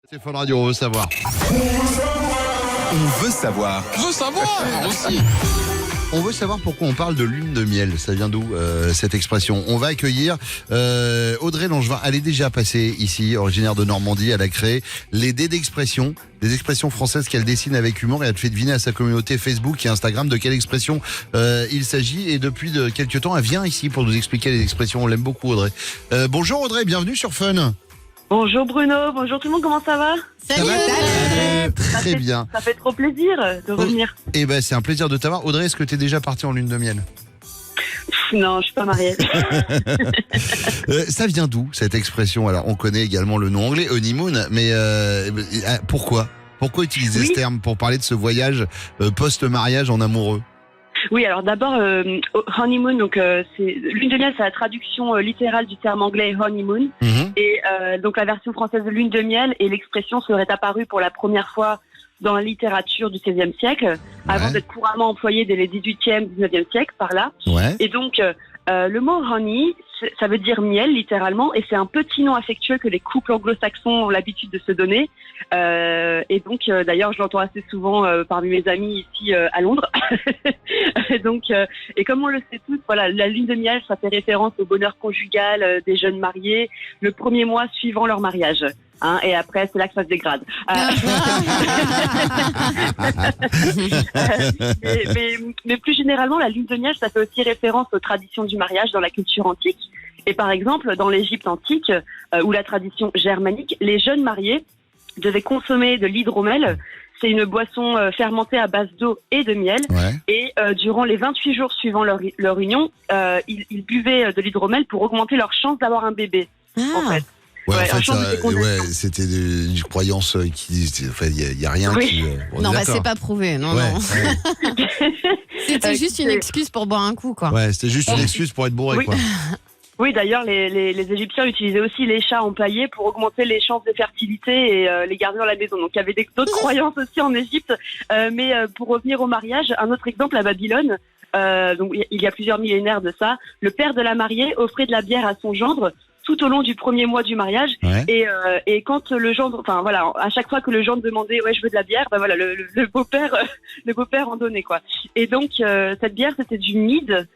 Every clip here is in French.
C'est Fun Radio, on veut savoir. On veut savoir. Aussi. On veut savoir pourquoi on parle de lune de miel. Ça vient d'où cette expression? On va accueillir Audrey Langevin. Elle est déjà passée ici, originaire de Normandie. Elle a créé les dés d'expression, des expressions françaises qu'elle dessine avec humour et elle fait deviner à sa communauté Facebook et Instagram de quelle expression il s'agit. Et depuis quelques temps, elle vient ici pour nous expliquer les expressions. On l'aime beaucoup, Audrey. Bonjour Audrey, bienvenue sur Fun. Bonjour Bruno, bonjour tout le monde, comment ça va? Ça va très bien. Ça fait trop plaisir de revenir. Eh ben, c'est un plaisir de t'avoir. Audrey, est-ce que tu es déjà partie en lune de miel? Non, je suis pas mariée. Ça vient d'où cette expression? Alors, on connaît également le nom anglais, honeymoon, mais pourquoi utiliser ce terme pour parler de ce voyage post-mariage en amoureux? Oui, alors d'abord, honeymoon, donc c'est lune de miel, c'est la traduction littérale du terme anglais honeymoon. Et donc la version française de lune de miel et l'expression serait apparue pour la première fois dans la littérature du XVIe siècle, avant d'être couramment employée dès les XVIIIe, XIXe siècle, par là. Ouais. Et donc, le mot honey, ça veut dire miel, littéralement, et c'est un petit nom affectueux que les couples anglo-saxons ont l'habitude de se donner. Et donc, d'ailleurs, je l'entends assez souvent parmi mes amis ici à Londres. Donc, et comme on le sait tous, voilà, la lune de miel, ça fait référence au bonheur conjugal des jeunes mariés, le premier mois suivant leur mariage. Hein, et après, c'est là que ça se dégrade. Mais plus généralement, la lune de miel, ça fait aussi référence aux traditions du mariage dans la culture antique. Et par exemple, dans l'Égypte antique, ou la tradition germanique, les jeunes mariés devaient consommer de l'hydromel. C'est une boisson fermentée à base d'eau et de miel. Ouais. Et durant les 28 jours suivant leur union, ils buvaient de l'hydromel pour augmenter leur chance d'avoir un bébé, en fait. Ouais, en fait, c'était une croyance qui disait, enfin, il y a rien qui. Non, bah c'est pas prouvé, non. C'était juste une excuse pour boire un coup, quoi. Ouais, c'était juste une excuse pour être bourré, quoi. Oui, d'ailleurs, les Égyptiens utilisaient aussi les chats empaillés pour augmenter les chances de fertilité et les garder dans la maison. Donc, il y avait d'autres croyances aussi en Égypte. Mais pour revenir au mariage, un autre exemple à Babylone. Donc, il y a plusieurs millénaires de ça. Le père de la mariée offrait de la bière à son gendre tout au long du premier mois du mariage. Ouais. Et quand le gendre, enfin voilà, à chaque fois que le gendre demandait je veux de la bière, ben voilà, le beau-père en donnait, quoi. Et donc cette bière, c'était du mead,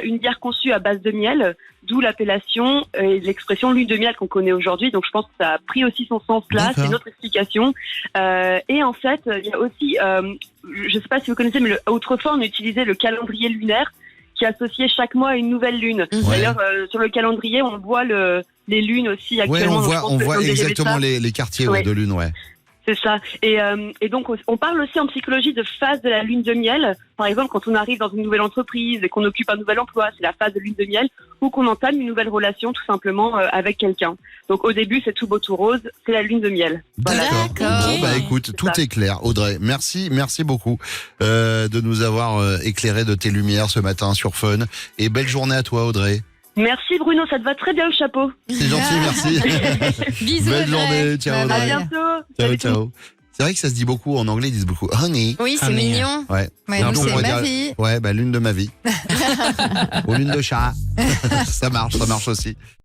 une bière conçue à base de miel, d'où l'appellation et l'expression lune de miel qu'on connaît aujourd'hui. Donc je pense que ça a pris aussi son sens là, c'est une autre explication. Et en fait, il y a aussi, je sais pas si vous connaissez, mais autrefois on utilisait le calendrier lunaire qui associait chaque mois à une nouvelle lune. D'ailleurs, sur le calendrier, on voit les lunes aussi actuellement. Ouais, on voit exactement les quartiers de lune, ouais. C'est ça. Et donc, on parle aussi en psychologie de phase de la lune de miel. Par exemple, quand on arrive dans une nouvelle entreprise et qu'on occupe un nouvel emploi, c'est la phase de lune de miel, ou qu'on entame une nouvelle relation tout simplement avec quelqu'un. Donc, au début, c'est tout beau tout rose, c'est la lune de miel. Voilà. D'accord. Bon, bah écoute, tout est clair. Audrey, merci beaucoup de nous avoir éclairé de tes lumières ce matin sur Fun. Et belle journée à toi, Audrey. Merci Bruno, ça te va très bien le chapeau. C'est gentil, merci. Bisous. Belle journée, ciao. À bientôt. Ciao. C'est vrai que ça se dit beaucoup, en anglais ils disent beaucoup honey. Oui, c'est mignon. Ouais. Nous, c'est ma vie. Ouais, bah lune de ma vie. Ou lune de chat. Ça marche aussi.